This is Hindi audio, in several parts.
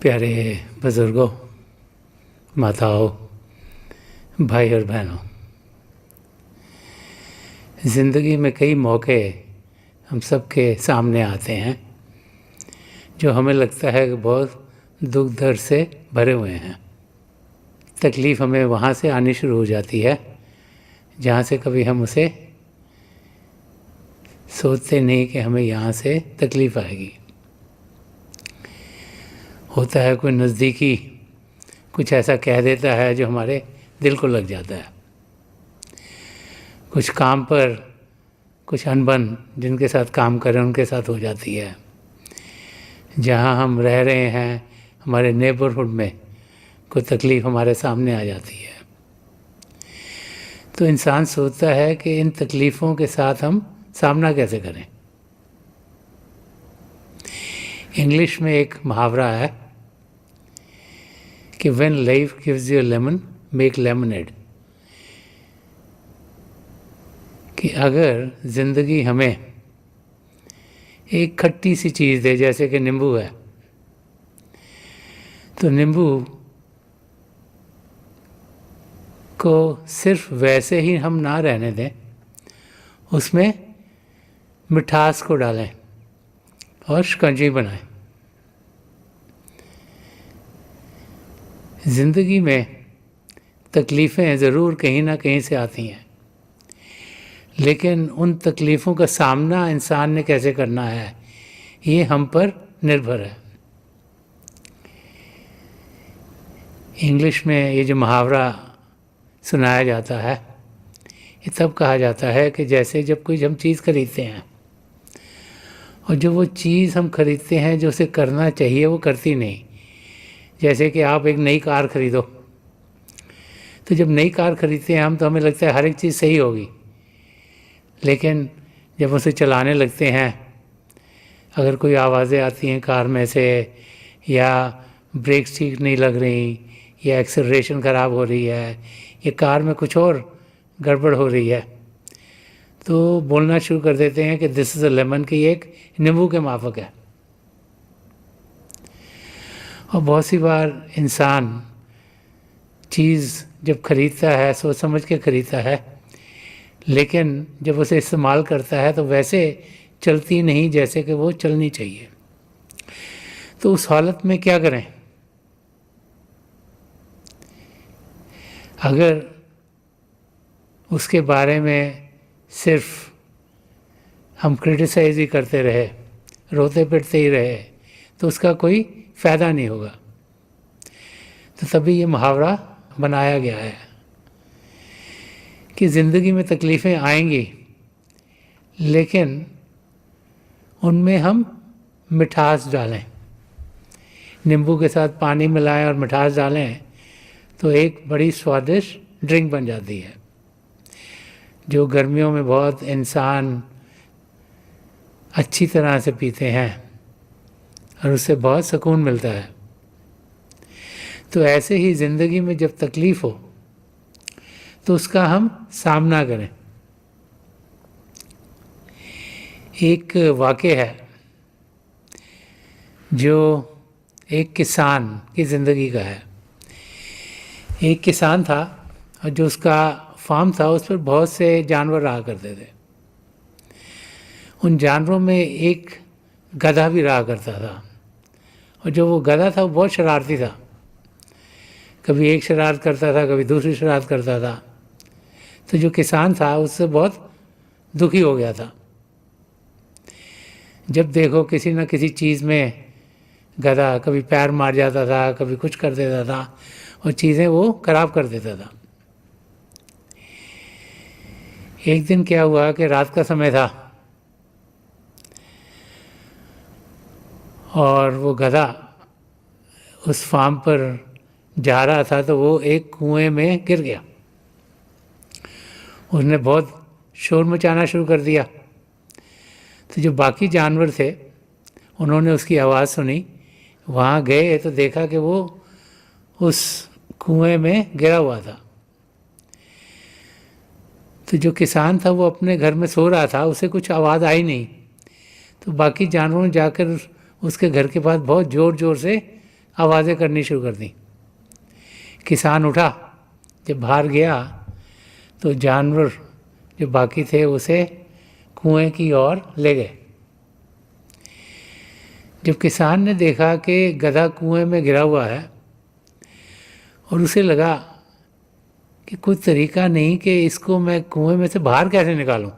प्यारे बुज़ुर्गों, माताओं, भाई और बहनों, ज़िंदगी में कई मौके हम सबके सामने आते हैं जो हमें लगता है कि बहुत दुख दर्द से भरे हुए हैं। तकलीफ़ हमें वहाँ से आनी शुरू हो जाती है जहाँ से कभी हम उसे सोचते नहीं कि हमें यहाँ से तकलीफ़ आएगी। होता है कोई नज़दीकी कुछ ऐसा कह देता है जो हमारे दिल को लग जाता है। कुछ काम पर कुछ अनबन जिनके साथ काम करें उनके साथ हो जाती है। जहाँ हम रह रहे हैं हमारे नेबरहुड में कोई तकलीफ़ हमारे सामने आ जाती है, तो इंसान सोचता है कि इन तकलीफ़ों के साथ हम सामना कैसे करें। इंग्लिश में एक मुहावरा है कि when life gives you a lemon, make lemonade। कि अगर ज़िंदगी हमें एक खट्टी सी चीज़ दे, जैसे कि नींबू है, तो नींबू को सिर्फ वैसे ही हम ना रहने दें, उसमें मिठास को डालें और शिकंजी बनाएं। ज़िंदगी में तकलीफ़ें ज़रूर कहीं ना कहीं से आती हैं, लेकिन उन तकलीफ़ों का सामना इंसान ने कैसे करना है ये हम पर निर्भर है। इंग्लिश में ये जो मुहावरा सुनाया जाता है, ये तब कहा जाता है कि जैसे जब कोई हम चीज़ खरीदते हैं और जो वो चीज़ हम खरीदते हैं जो उसे करना चाहिए वो करती नहीं। जैसे कि आप एक नई कार खरीदो, तो जब नई कार खरीदते हैं हम, तो हमें लगता है हर एक चीज़ सही होगी, लेकिन जब उसे चलाने लगते हैं, अगर कोई आवाज़ें आती हैं कार में से, या ब्रेक्स ठीक नहीं लग रही, या एक्सेलरेशन ख़राब हो रही है, या कार में कुछ और गड़बड़ हो रही है, तो बोलना शुरू कर देते हैं कि दिस इज़ अ लेमन, कि एक नींबू के माफ़क है। और बहुत सी बार इंसान चीज़ जब खरीदता है सोच समझ के खरीदता है, लेकिन जब उसे इस्तेमाल करता है तो वैसे चलती नहीं जैसे कि वो चलनी चाहिए। तो उस हालत में क्या करें? अगर उसके बारे में सिर्फ हम क्रिटिसाइज़ ही करते रहे, रोते पिटते ही रहे, तो उसका कोई फ़ायदा नहीं होगा। तो तभी ये मुहावरा बनाया गया है कि ज़िंदगी में तकलीफ़ें आएंगी, लेकिन उनमें हम मिठास डालें, नींबू के साथ पानी मिलाएं और मिठास डालें, तो एक बड़ी स्वादिष्ट ड्रिंक बन जाती है, जो गर्मियों में बहुत इंसान अच्छी तरह से पीते हैं और उससे बहुत सुकून मिलता है। तो ऐसे ही ज़िंदगी में जब तकलीफ़ हो तो उसका हम सामना करें। एक वाक़या है जो एक किसान की ज़िंदगी का है। एक किसान था और जो उसका फार्म था उस पर बहुत से जानवर रहा करते थे। उन जानवरों में एक गधा भी रहा करता था, और जो वो गधा था वो बहुत शरारती था। कभी एक शरारत करता था, कभी दूसरी शरारत करता था। तो जो किसान था उससे बहुत दुखी हो गया था। जब देखो किसी न किसी चीज़ में गधा कभी पैर मार जाता था, कभी कुछ कर देता था, और चीज़ें वो खराब कर देता था। एक दिन क्या हुआ कि रात का समय था और वो गधा उस फार्म पर जा रहा था, तो वो एक कुएं में गिर गया। उसने बहुत शोर मचाना शुरू कर दिया। तो जो बाकी जानवर थे उन्होंने उसकी आवाज़ सुनी, वहाँ गए तो देखा कि वो उस कुएं में गिरा हुआ था। तो जो किसान था वो अपने घर में सो रहा था, उसे कुछ आवाज़ आई नहीं। तो बाकी जानवरों ने जाकर उसके घर के पास बहुत ज़ोर ज़ोर से आवाज़ें करनी शुरू कर दी। किसान उठा, जब बाहर गया तो जानवर जो बाकी थे उसे कुएं की ओर ले गए। जब किसान ने देखा कि गधा कुएं में गिरा हुआ है और उसे लगा कि कोई तरीका नहीं कि इसको मैं कुएं में से बाहर कैसे निकालूं,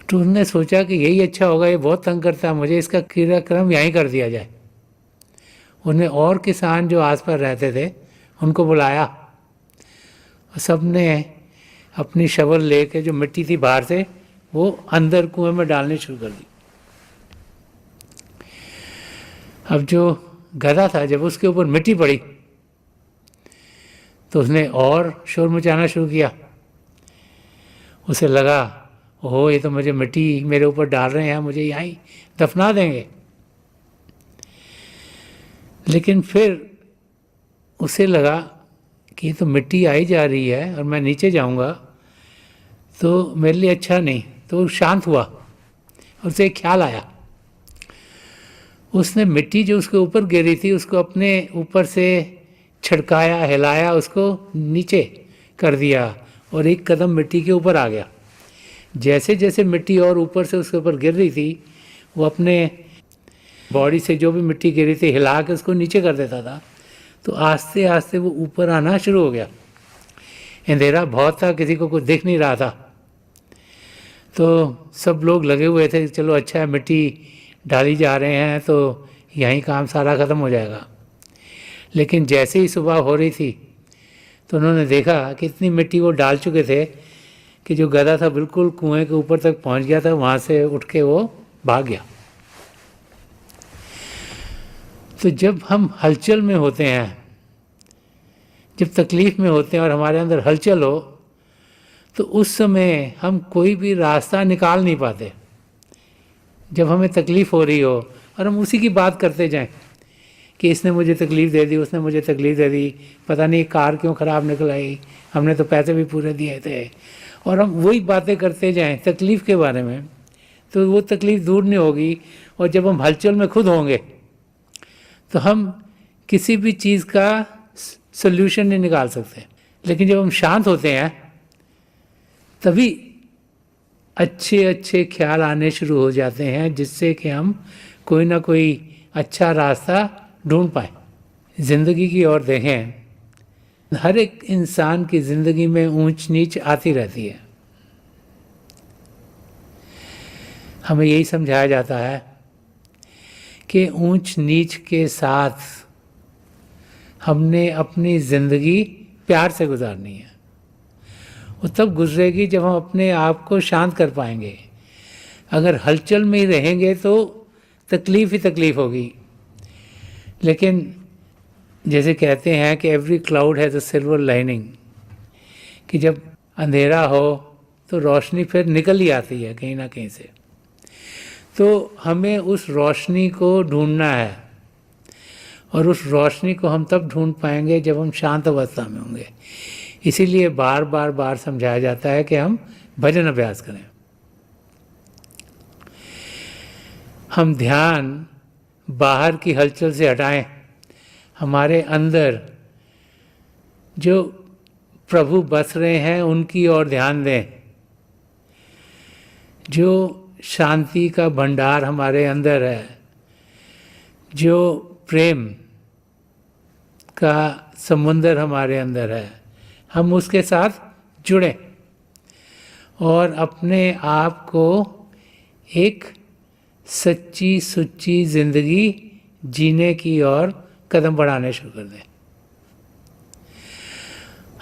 तो उसने सोचा कि यही अच्छा होगा, ये बहुत तंग करता है मुझे, इसका क्रियाक्रम यहीं कर दिया जाए। उन्हें और किसान जो आसपास रहते थे उनको बुलाया और सब ने अपनी शवल लेके जो मिट्टी थी बाहर से वो अंदर कुएं में डालनी शुरू कर दी। अब जो गधा था जब उसके ऊपर मिट्टी पड़ी तो उसने और शोर मचाना शुरू किया। उसे लगा ओहो, ये तो मुझे मिट्टी मेरे ऊपर डाल रहे हैं, मुझे यहीं दफना देंगे। लेकिन फिर उसे लगा कि ये तो मिट्टी आई जा रही है और मैं नीचे जाऊंगा तो मेरे लिए अच्छा नहीं। तो शांत हुआ और उसे एक ख्याल आया। उसने मिट्टी जो उसके ऊपर गिरी थी उसको अपने ऊपर से छिड़काया, हिलाया, उसको नीचे कर दिया और एक कदम मिट्टी के ऊपर आ गया। जैसे जैसे मिट्टी और ऊपर से उसके ऊपर गिर रही थी वो अपने बॉडी से जो भी मिट्टी गिरी थी हिला के उसको नीचे कर देता था, तो आस्ते आस्ते वो ऊपर आना शुरू हो गया। अंधेरा बहुत था, किसी को कुछ दिख नहीं रहा था, तो सब लोग लगे हुए थे चलो अच्छा है मिट्टी डाली जा रहे हैं तो यहीं काम सारा ख़त्म हो जाएगा। लेकिन जैसे ही सुबह हो रही थी तो उन्होंने देखा कि इतनी मिट्टी वो डाल चुके थे कि जो गधा था बिल्कुल कुएं के ऊपर तक पहुंच गया था, वहाँ से उठ के वो भाग गया। तो जब हम हलचल में होते हैं, जब तकलीफ़ में होते हैं और हमारे अंदर हलचल हो तो उस समय हम कोई भी रास्ता निकाल नहीं पाते। जब हमें तकलीफ़ हो रही हो और हम उसी की बात करते जाएं कि इसने मुझे तकलीफ़ दे दी, उसने मुझे तकलीफ़ दे दी, पता नहीं कार क्यों ख़राब निकल आई, हमने तो पैसे भी पूरे दिए थे, और हम वही बातें करते जाएं तकलीफ़ के बारे में, तो वो तकलीफ़ दूर नहीं होगी। और जब हम हलचल में खुद होंगे तो हम किसी भी चीज़ का सल्यूशन नहीं निकाल सकते। लेकिन जब हम शांत होते हैं तभी अच्छे अच्छे ख्याल आने शुरू हो जाते हैं जिससे कि हम कोई ना कोई अच्छा रास्ता ढूंढ पाएँ। ज़िंदगी की ओर देखें, हर एक इंसान की ज़िंदगी में ऊंच नीच आती रहती है। हमें यही समझाया जाता है कि ऊंच नीच के साथ हमने अपनी ज़िंदगी प्यार से गुजारनी है। वो तब गुजरेगी जब हम अपने आप को शांत कर पाएंगे। अगर हलचल में ही रहेंगे तो तकलीफ़ ही तकलीफ़ होगी। लेकिन जैसे कहते हैं कि every cloud has a silver lining, कि जब अंधेरा हो तो रोशनी फिर निकल ही आती है कहीं ना कहीं से। तो हमें उस रोशनी को ढूंढना है और उस रोशनी को हम तब ढूंढ पाएंगे जब हम शांत अवस्था में होंगे। इसीलिए बार बार बार समझाया जाता है कि हम भजन अभ्यास करें। हम ध्यान बाहर की हलचल से हटाएं, हमारे अंदर जो प्रभु बस रहे हैं उनकी ओर ध्यान दें। जो शांति का भंडार हमारे अंदर है, जो प्रेम का समुंदर हमारे अंदर है, हम उसके साथ जुड़ें और अपने आप को एक सच्ची सुच्ची ज़िंदगी जीने की ओर कदम बढ़ाने शुरू कर दें।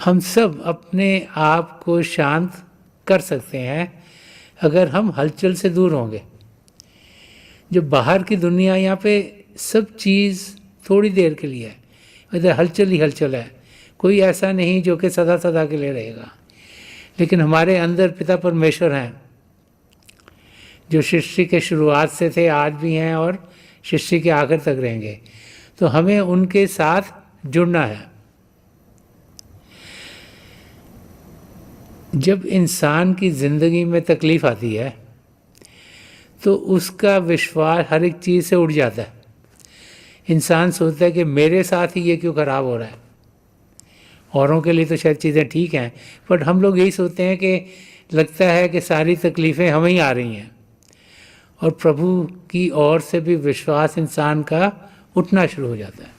हम सब अपने आप को शांत कर सकते हैं अगर हम हलचल से दूर होंगे। जो बाहर की दुनिया, यहाँ पे सब चीज़ थोड़ी देर के लिए है, इधर हलचल ही हलचल है, कोई ऐसा नहीं जो कि सदा सदा के लिए रहेगा। लेकिन हमारे अंदर पिता परमेश्वर हैं जो सृष्टि के शुरुआत से थे, आज भी हैं और सृष्टि के आखिर तक रहेंगे। तो हमें उनके साथ जुड़ना है। जब इंसान की ज़िंदगी में तकलीफ़ आती है तो उसका विश्वास हर एक चीज़ से उड़ जाता है। इंसान सोचता है कि मेरे साथ ही ये क्यों खराब हो रहा है। औरों के लिए तो शायद चीज़ें ठीक हैं, बट हम लोग यही सोचते हैं कि लगता है कि सारी तकलीफ़ें हमें ही आ रही हैं। और प्रभु की ओर से भी विश्वास इंसान का उठना शुरू हो जाता है।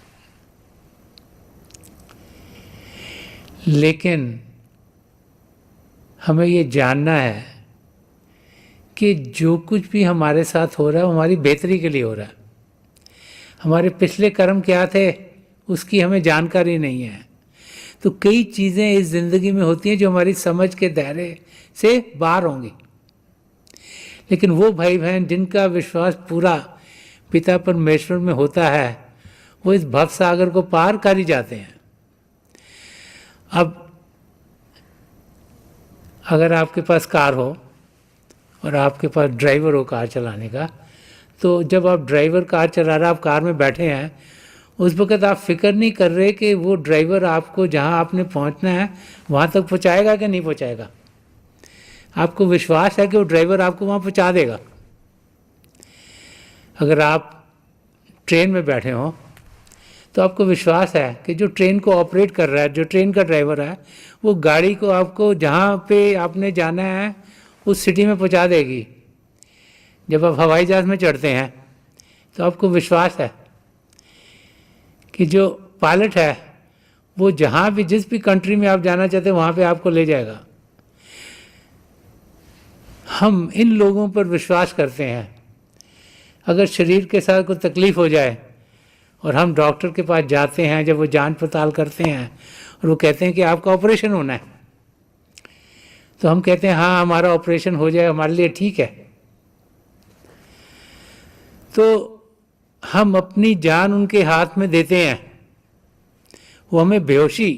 लेकिन हमें ये जानना है कि जो कुछ भी हमारे साथ हो रहा है वो हमारी बेहतरी के लिए हो रहा है। हमारे पिछले कर्म क्या थे उसकी हमें जानकारी नहीं है। तो कई चीज़ें इस ज़िंदगी में होती हैं जो हमारी समझ के दायरे से बाहर होंगी, लेकिन वो भाई बहन जिनका विश्वास पूरा पिता परमेश्वर में होता है वो इस भव सागर को पार कर ही जाते हैं। अब अगर आपके पास कार हो और आपके पास ड्राइवर हो कार चलाने का, तो जब आप ड्राइवर कार चला रहा, आप कार में बैठे हैं, उस वक़्त आप फिक्र नहीं कर रहे कि वो ड्राइवर आपको जहां आपने पहुंचना है वहां तक पहुंचाएगा कि नहीं पहुंचाएगा। आपको विश्वास है कि वो ड्राइवर आपको वहां पहुंचा देगा। अगर आप ट्रेन में बैठे हों तो आपको विश्वास है कि जो ट्रेन को ऑपरेट कर रहा है, जो ट्रेन का ड्राइवर है, वो गाड़ी को आपको जहाँ पे आपने जाना है उस सिटी में पहुँचा देगी। जब आप हवाई जहाज़ में चढ़ते हैं तो आपको विश्वास है कि जो पायलट है वो जहाँ भी जिस भी कंट्री में आप जाना चाहते हैं वहाँ पे आपको ले जाएगा। हम इन लोगों पर विश्वास करते हैं। अगर शरीर के साथ कोई तकलीफ़ हो जाए और हम डॉक्टर के पास जाते हैं, जब वो जांच पड़ताल करते हैं और वो कहते हैं कि आपका ऑपरेशन होना है, तो हम कहते हैं हाँ हमारा ऑपरेशन हो जाए, हमारे लिए ठीक है। तो हम अपनी जान उनके हाथ में देते हैं, वो हमें बेहोशी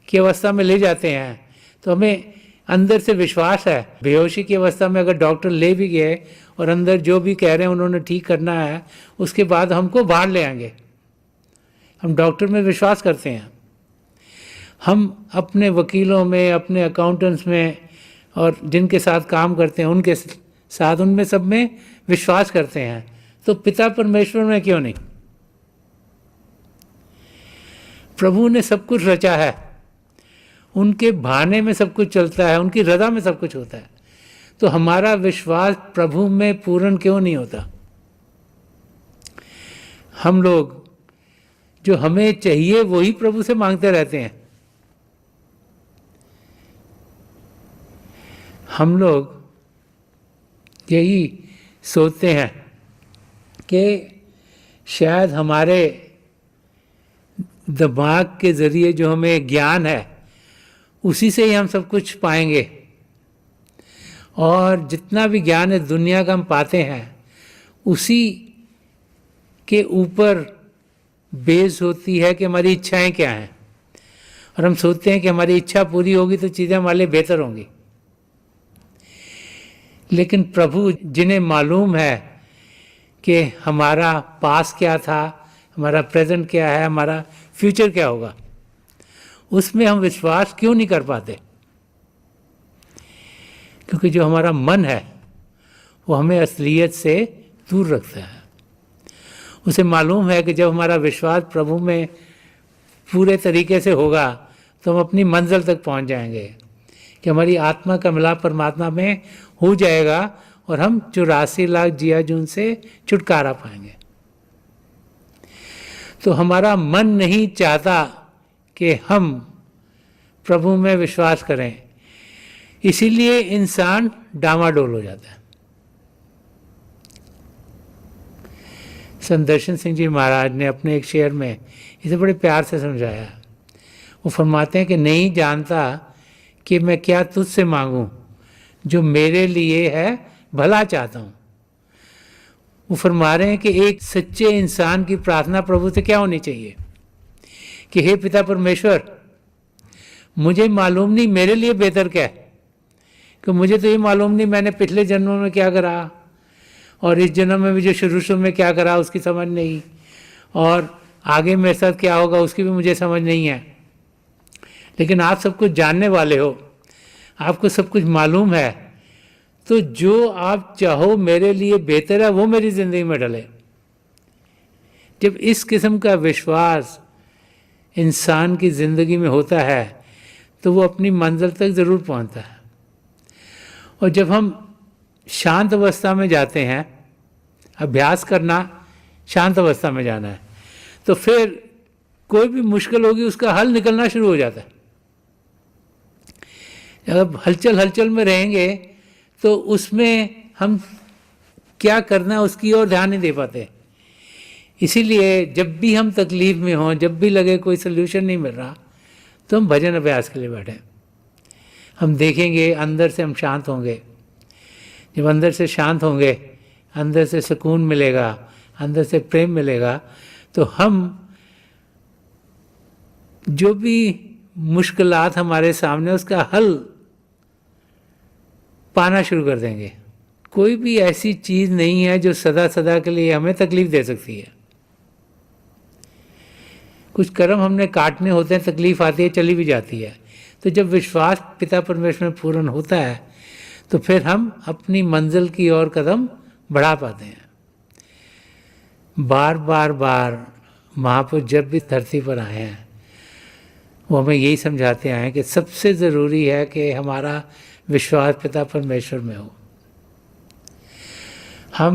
की अवस्था में ले जाते हैं, तो हमें अंदर से विश्वास है बेहोशी की अवस्था में अगर डॉक्टर ले भी गए और अंदर जो भी कह रहे हैं उन्होंने ठीक करना है, उसके बाद हमको बाहर ले आएंगे। हम डॉक्टर में विश्वास करते हैं। हम अपने वकीलों में, अपने अकाउंटेंट्स में और जिनके साथ काम करते हैं उनके साथ, उनमें सब में विश्वास करते हैं। तो पिता परमेश्वर में क्यों नहीं? प्रभु ने सब कुछ रचा है, उनके भाने में सब कुछ चलता है, उनकी रज़ा में सब कुछ होता है। तो हमारा विश्वास प्रभु में पूर्ण क्यों नहीं होता? हम लोग जो हमें चाहिए वही प्रभु से मांगते रहते हैं। हम लोग यही सोचते हैं कि शायद हमारे दिमाग के ज़रिए जो हमें ज्ञान है उसी से ही हम सब कुछ पाएंगे, और जितना भी ज्ञान है दुनिया का हम पाते हैं उसी के ऊपर बेस होती है कि हमारी इच्छाएं क्या हैं, और हम सोचते हैं कि हमारी इच्छा पूरी होगी तो चीज़ें हमारे लिए बेहतर होंगी। लेकिन प्रभु जिन्हें मालूम है कि हमारा पास क्या था, हमारा प्रेजेंट क्या है, हमारा फ्यूचर क्या होगा, उसमें हम विश्वास क्यों नहीं कर पाते? क्योंकि जो हमारा मन है वो हमें असलियत से दूर रखता है। उसे मालूम है कि जब हमारा विश्वास प्रभु में पूरे तरीके से होगा तो हम अपनी मंजिल तक पहुंच जाएंगे, कि हमारी आत्मा का मिलाप परमात्मा में हो जाएगा और हम 84 लाख जिया जून से छुटकारा पाएंगे। तो हमारा मन नहीं चाहता कि हम प्रभु में विश्वास करें, इसीलिए इंसान डामाडोल हो जाता है। संत दर्शन सिंह जी महाराज ने अपने एक शेर में इसे बड़े प्यार से समझाया। वो फरमाते हैं कि नहीं जानता कि मैं क्या तुझसे मांगूं, जो मेरे लिए है भला चाहता हूं। वो फरमा रहे हैं कि एक सच्चे इंसान की प्रार्थना प्रभु से क्या होनी चाहिए कि हे पिता परमेश्वर, मुझे मालूम नहीं मेरे लिए बेहतर क्या है, कि मुझे तो ये मालूम नहीं मैंने पिछले जन्मों में क्या करा और इस जन्म में भी जो शुरू में क्या करा उसकी समझ नहीं, और आगे मेरे साथ क्या होगा उसकी भी मुझे समझ नहीं है। लेकिन आप सब कुछ जानने वाले हो, आपको सब कुछ मालूम है, तो जो आप चाहो मेरे लिए बेहतर है वो मेरी ज़िंदगी में डले। जब इस किस्म का विश्वास इंसान की ज़िंदगी में होता है तो वो अपनी मंजिल तक ज़रूर पहुंचता है। और जब हम शांत अवस्था में जाते हैं, अभ्यास करना शांत अवस्था में जाना है, तो फिर कोई भी मुश्किल होगी उसका हल निकलना शुरू हो जाता है। जब हलचल में रहेंगे तो उसमें हम क्या करना है उसकी ओर ध्यान नहीं दे पाते। इसीलिए जब भी हम तकलीफ में हों, जब भी लगे कोई सल्यूशन नहीं मिल रहा, तो हम भजन अभ्यास के लिए बैठे। हम देखेंगे अंदर से हम शांत होंगे। जब अंदर से शांत होंगे, अंदर से सुकून मिलेगा, अंदर से प्रेम मिलेगा, तो हम जो भी मुश्किलात हमारे सामने उसका हल पाना शुरू कर देंगे। कोई भी ऐसी चीज़ नहीं है जो सदा सदा के लिए हमें तकलीफ दे सकती है। कुछ कर्म हमने काटने होते हैं, तकलीफ आती है, चली भी जाती है। तो जब विश्वास पिता परमेश्वर में पूर्ण होता है तो फिर हम अपनी मंजिल की ओर कदम बढ़ा पाते हैं। बार महापुरुष जब भी धरती पर आए हैं वो हमें यही समझाते आए हैं कि सबसे ज़रूरी है कि हमारा विश्वास पिता परमेश्वर में हो। हम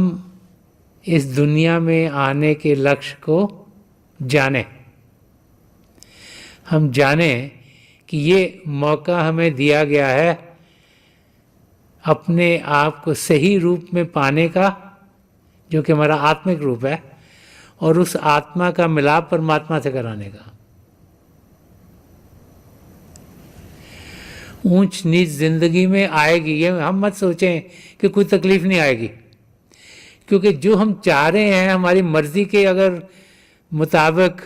इस दुनिया में आने के लक्ष्य को जानें। हम जानें कि ये मौका हमें दिया गया है अपने आप को सही रूप में पाने का, जो कि हमारा आत्मिक रूप है, और उस आत्मा का मिलाप परमात्मा से कराने का। ऊंच नीच जिंदगी में आएगी, ये हम मत सोचें कि कोई तकलीफ नहीं आएगी, क्योंकि जो हम चाह रहे हैं हमारी मर्जी के अगर मुताबिक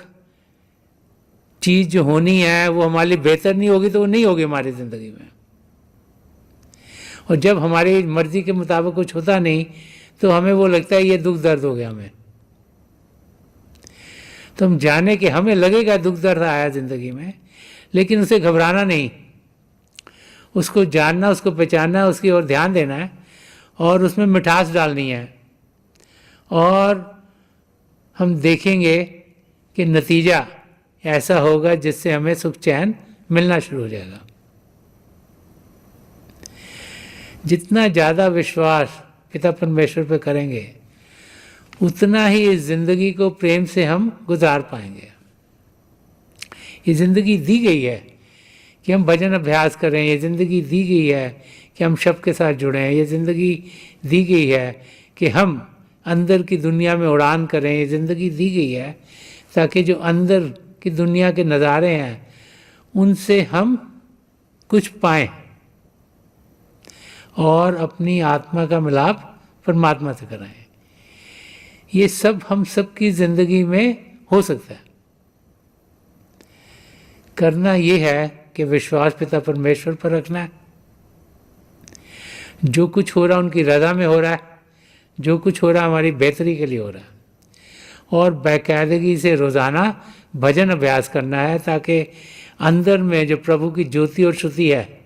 चीज़ जो होनी है वो हमारे लिए बेहतर नहीं होगी तो वो नहीं होगी हमारी ज़िंदगी में। और जब हमारी मर्जी के मुताबिक कुछ होता नहीं तो हमें वो लगता है ये दुख दर्द हो गया हमें। तो हम जाने कि हमें लगेगा दुख दर्द आया ज़िंदगी में, लेकिन उसे घबराना नहीं, उसको जानना, उसको पहचानना, उसकी ओर ध्यान देना है और उसमें मिठास डालनी है। और हम देखेंगे कि नतीजा ऐसा होगा जिससे हमें सुख चैन मिलना शुरू हो जाएगा। जितना ज़्यादा विश्वास पिता परमेश्वर पे करेंगे उतना ही इस ज़िंदगी को प्रेम से हम गुजार पाएंगे। ये ज़िंदगी दी गई है कि हम भजन अभ्यास करें, ये ज़िंदगी दी गई है कि हम शब्द के साथ जुड़ें, ये ज़िंदगी दी गई है कि हम अंदर की दुनिया में उड़ान करें, ये ज़िंदगी दी गई है ताकि जो अंदर की दुनिया के नज़ारे हैं उनसे हम कुछ पाएं और अपनी आत्मा का मिलाप परमात्मा से कराएं। ये सब हम सब की ज़िंदगी में हो सकता है। करना ये है कि विश्वास पिता परमेश्वर पर रखना है। जो कुछ हो रहा है उनकी रज़ा में हो रहा है, जो कुछ हो रहा है हमारी बेहतरी के लिए हो रहा है। और बाकायदगी से रोज़ाना भजन अभ्यास करना है ताकि अंदर में जो प्रभु की ज्योति और श्रुति है,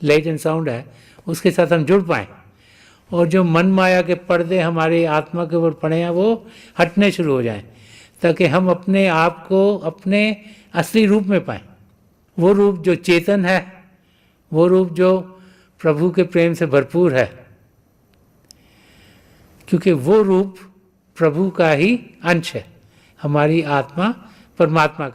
लाइट एंड साउंड है, उसके साथ हम जुड़ पाएँ और जो मन माया के पर्दे हमारी आत्मा के ऊपर पड़े हैं वो हटने शुरू हो जाएं, ताकि हम अपने आप को अपने असली रूप में पाएं। वो रूप जो चेतन है, वो रूप जो प्रभु के प्रेम से भरपूर है, क्योंकि वो रूप प्रभु का ही अंश है। हमारी आत्मा परमात्मा का